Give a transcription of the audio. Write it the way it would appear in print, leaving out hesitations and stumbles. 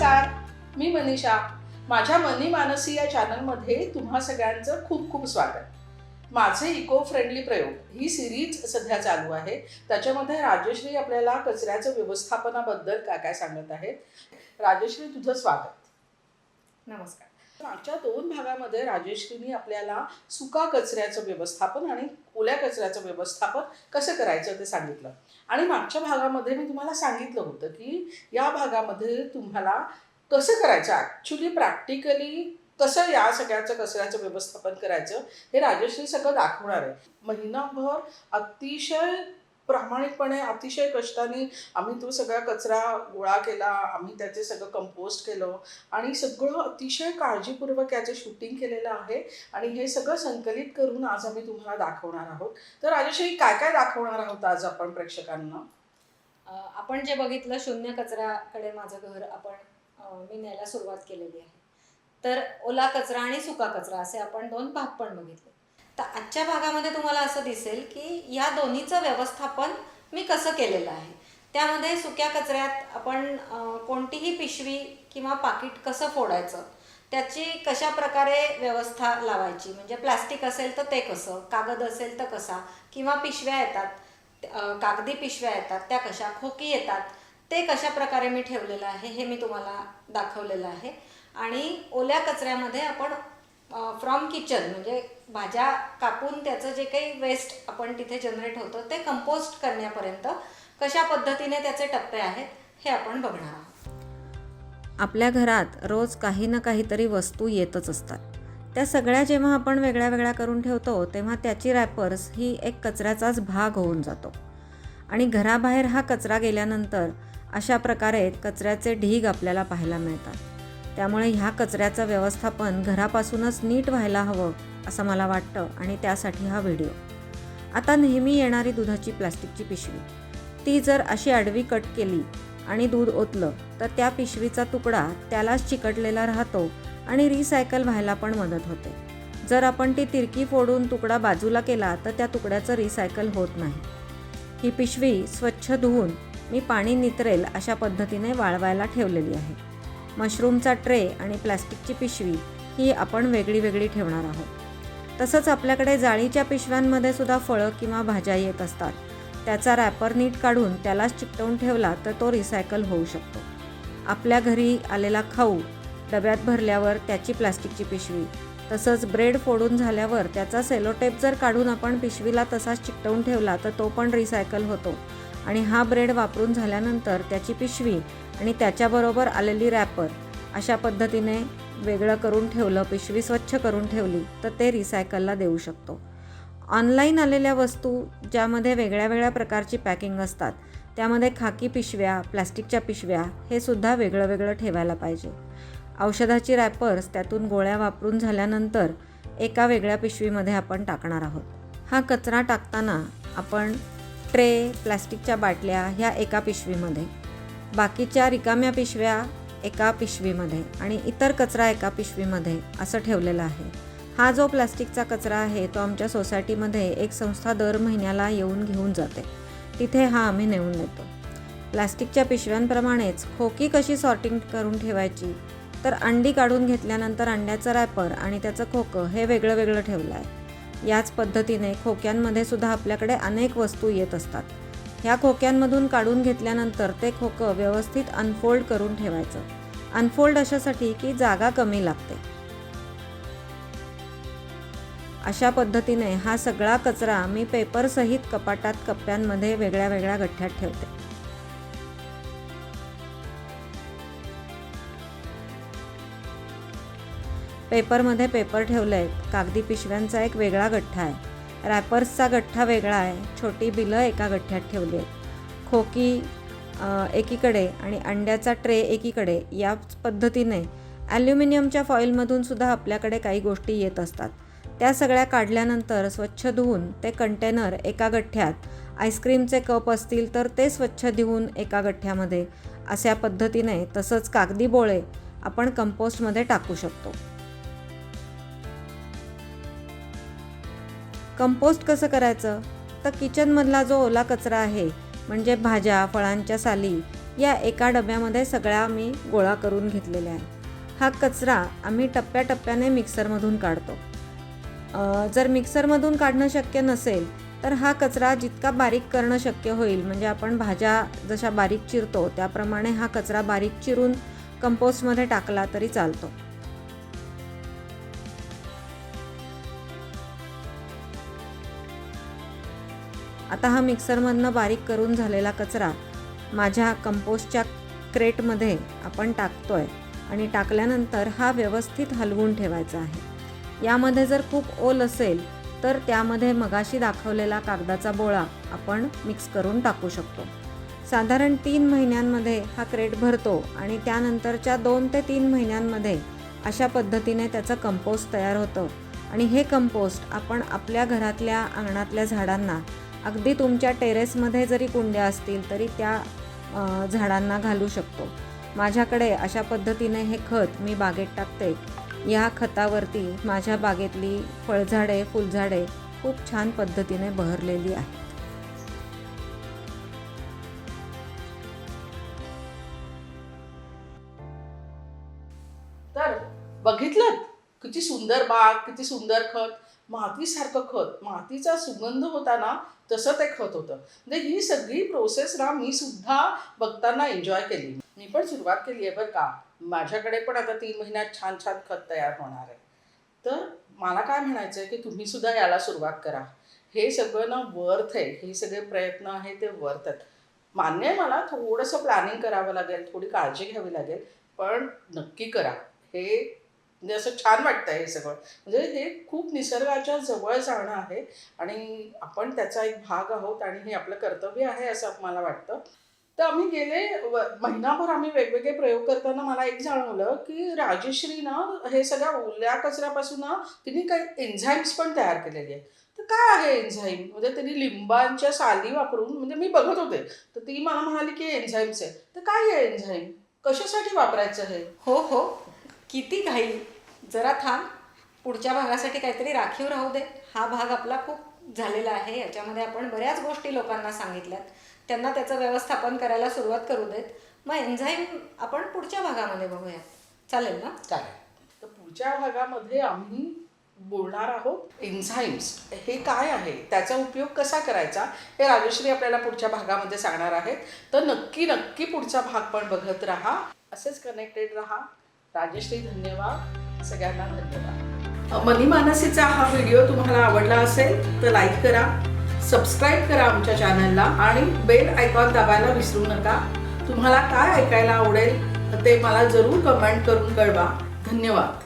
नमस्कार, मी मनीषा. माझ्या मनी मानसी या चॅनलमध्ये तुम्हा सगळ्यांचं खूप खूप स्वागत. माझे इको फ्रेंडली प्रयोग ही सिरीज सध्या चालू आहे. त्याच्यामध्ये राजश्री आपल्याला कचऱ्याचं व्यवस्थापनाबद्दल काय काय सांगत आहेत. राजश्री, तुझं स्वागत. नमस्कार. मागच्या 2 भागामध्ये राजश्रीनी आपल्याला सुका कचऱ्याचं व्यवस्थापन आणि ओल्या कचऱ्याचं व्यवस्थापन कसं करायचं ते सांगितलं. आणि मागच्या भागामध्ये मी तुम्हाला सांगितलं होतं की या भागामध्ये तुम्हाला कसं करायचं, ॲक्च्युली प्रॅक्टिकली कसं या सगळ्याचं कचऱ्याचं व्यवस्थापन करायचं हे राजश्री सगळं दाखवणार आहे. महिनाभर अतिशय प्रामाणिकपणे, अतिशय कष्टाने आम्ही तो सगळा कचरा गोळा केला, आम्ही त्याचे सगळं कंपोस्ट केलं आणि सगळं अतिशय काळजीपूर्वक याचं शूटिंग केलेलं आहे आणि हे सगळं संकलित करून आज आम्ही तुम्हाला दाखवणार आहोत. तर राजश्री, काय काय दाखवणार आहोत आज आपण प्रेक्षकांना? आपण जे बघितलं शून्य कचऱ्याकडे माझं घर मी न्यायला सुरुवात केलेली आहे. तर ओला कचरा आणि सुका कचरा असे आपण 2 भाग पण बघितले. तर आजच्या भागामध्ये तुम्हाला असं दिसेल की या दोन्हीचं व्यवस्थापन मी कसं केलेलं आहे. त्यामध्ये सुक्या कचऱ्यात आपण कोणतीही पिशवी किंवा पाकिट कसं फोडायचं, त्याची कशा प्रकारे व्यवस्था लावायची, म्हणजे प्लॅस्टिक असेल तर ते कसं, कागद असेल तर कसा, किंवा पिशव्या येतात, कागदी पिशव्या येतात त्या कशा, खोकी येतात ते कशा प्रकारे मी ठेवलेलं आहे हे मी तुम्हाला दाखवलेलं आहे. आणि ओल्या कचऱ्यामध्ये आपण फ्रॉम किचन म्हणजे भाज्या कापून त्याचं जे काही वेस्ट आपण तिथे जनरेट होतं ते कंपोस्ट करण्यापर्यंत कशा पद्धतीने त्याचे टप्पे आहेत हे आपण बघणार आहोत. आपल्या घरात रोज काही ना काहीतरी वस्तू येतच असतात. त्या सगळ्या जेव्हा आपण वेगळ्या वेगळ्या करून ठेवतो तेव्हा त्याची रॅपर्स ही एक कचऱ्याचाच भाग होऊन जातो. आणि घराबाहेर हा कचरा गेल्यानंतर अशा प्रकारे कचऱ्याचे ढीग आपल्याला पाहायला मिळतात. त्यामुळे ह्या कचऱ्याचं व्यवस्थापन घरापासूनच नीट व्हायला हवं असं मला वाटतं आणि त्यासाठी हा व्हिडिओ. आता नेहमी येणारी दुधाची प्लॅस्टिकची पिशवी, ती जर अशी आडवी कट केली आणि दूध ओतलं तर त्या पिशवीचा तुकडा त्यालाच चिकटलेला राहतो आणि रिसायकल व्हायला पण मदत होते. जर आपण ती तिरकी फोडून तुकडा बाजूला केला तर त्या तुकड्याचं रिसायकल होत नाही. ही पिशवी स्वच्छ धुवून मी पाणी नितरेल अशा पद्धतीने वाळवायला ठेवलेली आहे. मशरूमचा ट्रे आणि प्लॅस्टिकची पिशवी ही आपण वेगळी वेगळी ठेवणार आहोत. तसंच आपल्याकडे जाळीच्या पिशव्यांमध्ये सुद्धा फळं किंवा भाज्या येत असतात. त्याचा रॅपर नीट काढून त्यालाच चिकटवून ठेवला तर तो रिसायकल होऊ शकतो. आपल्या घरी आलेला खाऊ डब्यात भरल्यावर त्याची प्लॅस्टिकची पिशवी, तसंच ब्रेड फोडून झाल्यावर त्याचा सेलोटेप जर काढून आपण पिशवीला तसाच चिकटवून ठेवला तर तो पण रिसायकल होतो. आणि हा ब्रेड वापरून झाल्यानंतर त्याची पिशवी आणि त्याच्याबरोबर आलेली रॅपर अशा पद्धतीने वेगळं करून ठेवलं, पिशवी स्वच्छ करून ठेवली तर ते रिसायकलला देऊ शकतो. ऑनलाईन आलेल्या वस्तू ज्यामध्ये वेगळ्या वेगळ्या प्रकारची पॅकिंग असतात त्यामध्ये खाकी पिशव्या, प्लॅस्टिकच्या पिशव्या हे सुद्धा वेगळं वेगळं ठेवायला पाहिजे. औषधाची रॅपर्स त्यातून गोळ्या वापरून झाल्यानंतर एका वेगळ्या पिशवीमध्ये आपण टाकणार आहोत. हा कचरा टाकताना आपण ट्रे, प्लॅस्टिकच्या बाटल्या ह्या एका पिशवीमध्ये, बाकीच्या रिकाम्या पिशव्या एका पिशवीमध्ये आणि इतर कचरा एका पिशवीमध्ये असं ठेवलेलं आहे. हा जो प्लॅस्टिकचा कचरा आहे तो आमच्या सोसायटीमध्ये एक संस्था दर महिन्याला येऊन घेऊन जाते. तिथे हा आम्ही नेऊन देतो. प्लॅस्टिकच्या पिशव्यांप्रमाणेच खोकी कशी सॉर्टिंग करून ठेवायची, तर अंडी काढून घेतल्यानंतर अंड्याचं रॅपर आणि त्याचं खोकं हे वेगळं वेगळं ठेवलं आहे. याच पद्धतीने खोक्यांमध्ये सुद्धा आपल्याकडे अनेक वस्तू येत असतात. ह्या खोक्यांमधून काढून घेतल्यानंतर ते खोकं व्यवस्थित अनफोल्ड करून ठेवायचं. अनफोल्ड अशासाठी की जागा कमी लागते. अशा पद्धतीने हा सगळा कचरा मी पेपरसहित कपाटात कप्प्यांमध्ये वेगळ्या वेगळ्या गठ्ठ्यात ठेवते. पेपरमध्ये पेपर ठेवलं आहे, कागदी पिशव्यांचा एक वेगळा गठ्ठा आहे, रॅपर्सचा गठ्ठा वेगळा आहे, छोटी बिलं एका गठ्ठ्यात ठेवली आहेत, खोकी एकीकडे आणि अंड्याचा ट्रे एकीकडे. याच पद्धतीने ॲल्युमिनियमच्या फॉईलमधून सुद्धा आपल्याकडे काही गोष्टी येत असतात. त्या सगळ्या काढल्यानंतर स्वच्छ धुवून ते कंटेनर एका गठ्ठ्यात, आईस्क्रीमचे कप असतील तर ते स्वच्छ धुवून एका गठ्ठ्यामध्ये, अशा पद्धतीने. तसंच कागदी बोळे आपण कंपोस्टमध्ये टाकू शकतो. कंपोस्ट कसं करायचं, तर किचनमधला जो ओला कचरा आहे म्हणजे भाज्या, फळांच्या साली या एका डब्यामध्ये सगळ्या मी गोळा करून घेतलेल्या आहे. हा कचरा आम्ही टप्प्याटप्प्याने मिक्सरमधून काढतो. जर मिक्सरमधून काढणं शक्य नसेल तर हा कचरा जितका बारीक करणं शक्य होईल, म्हणजे आपण भाज्या जशा बारीक चिरतो त्याप्रमाणे हा कचरा बारीक चिरून कंपोस्टमध्ये टाकला तरी चालतो. आता हा मिक्सरमधनं बारीक करून झालेला कचरा माझ्या कंपोस्टच्या क्रेटमध्ये आपण टाकतोय आणि टाकल्यानंतर हा व्यवस्थित हलवून ठेवायचा आहे. यामध्ये जर खूप ओल असेल तर त्यामध्ये मगाशी दाखवलेला कागदाचा बोळा आपण मिक्स करून टाकू शकतो. साधारण 3 महिन्यांमध्ये हा क्रेट भरतो आणि त्यानंतरच्या 2 ते 3 महिन्यांमध्ये अशा पद्धतीने त्याचं कंपोस्ट तयार होतं. आणि हे कंपोस्ट आपण आपल्या घरातल्या अंगणातल्या झाडांना, अगदी तुमच्या टेरेसमध्ये जरी कुंड्या असतील तरी त्या झाडांना घालू शकतो. माझ्याकडे अशा पद्धतीने हे खत मी बागेत टाकते. या खतावरती माझ्या बागेतली फळझाडे, फुलझाडे खूप छान पद्धतीने बहरलेली आहेत. तर बघितलं किती सुंदर बाग, किती सुंदर खत, मातीसारखं खत, मातीचा सुगंध होता ना तसं ते खत होतं. म्हणजे ही सगळी प्रोसेस ना मी सुद्धा बघताना एन्जॉय केली. मी पण सुरुवात केली आहे बरं का. माझ्याकडे पण आता 3 महिन्यात छान छान खत तयार होणार आहे. तर मला काय म्हणायचं आहे की तुम्ही सुद्धा याला सुरुवात करा. हे सगळं ना वर्थ आहे. हे सगळे प्रयत्न आहे ते वर्थ आहेत. मान्य आहे मला थोडंसं प्लॅनिंग करावं लागेल, थोडी काळजी घ्यावी लागेल, पण नक्की करा. हे म्हणजे असं छान वाटतं हे सगळं. म्हणजे हे खूप निसर्गाच्या जवळ जाणं आहे आणि आपण त्याचा एक भाग आहोत आणि हे आपलं कर्तव्य आहे असं मला वाटतं. तर आम्ही गेले महिनाभर आम्ही वेगवेगळे प्रयोग करताना मला एक जाणवलं की राजश्री ना हे सगळ्या ओल्या कचऱ्यापासून ना तिने काही एन्झाईम्स पण तयार केलेली आहेत. तर काय आहे एन्झाईम? म्हणजे त्यांनी लिंबांच्या साली वापरून, म्हणजे मी बघत होते तर ती मला म्हणाली की एन्झाईम्स आहे. तर काय आहे एन्झाईम? कशासाठी वापरायचं हे? हो, किती घाई. जरा थांब, पुढच्या भागासाठी काहीतरी राखीव राहू दे. हा भाग आपला खूप झालेला आहे. याच्यामध्ये आपण बऱ्याच गोष्टी लोकांना सांगितल्यात. त्यांना त्याचं व्यवस्थापन करायला सुरुवात करू देत. मग एन्झाईम आपण पुढच्या भागामध्ये बघूया. चालेल ना? चालेल. तर पुढच्या भागामध्ये आम्ही बोलणार आहोत एन्झाईम्स हे काय आहे, त्याचा उपयोग कसा करायचा, हे राजश्री आपल्याला पुढच्या भागामध्ये सांगणार आहेत. तर नक्की पुढचा भाग पण बघत राहा. असेच कनेक्टेड राहा. राजश्री धन्यवाद. सगळ्यांना धन्यवाद. मनी मानसीचा हा व्हिडिओ तुम्हाला आवडला असेल तर लाईक करा, सबस्क्राईब करा आमच्या चॅनलला आणि बेल आयकॉन दाबायला विसरू नका. तुम्हाला काय ऐकायला आवडेल ते मला जरूर कमेंट करून कळवा. धन्यवाद.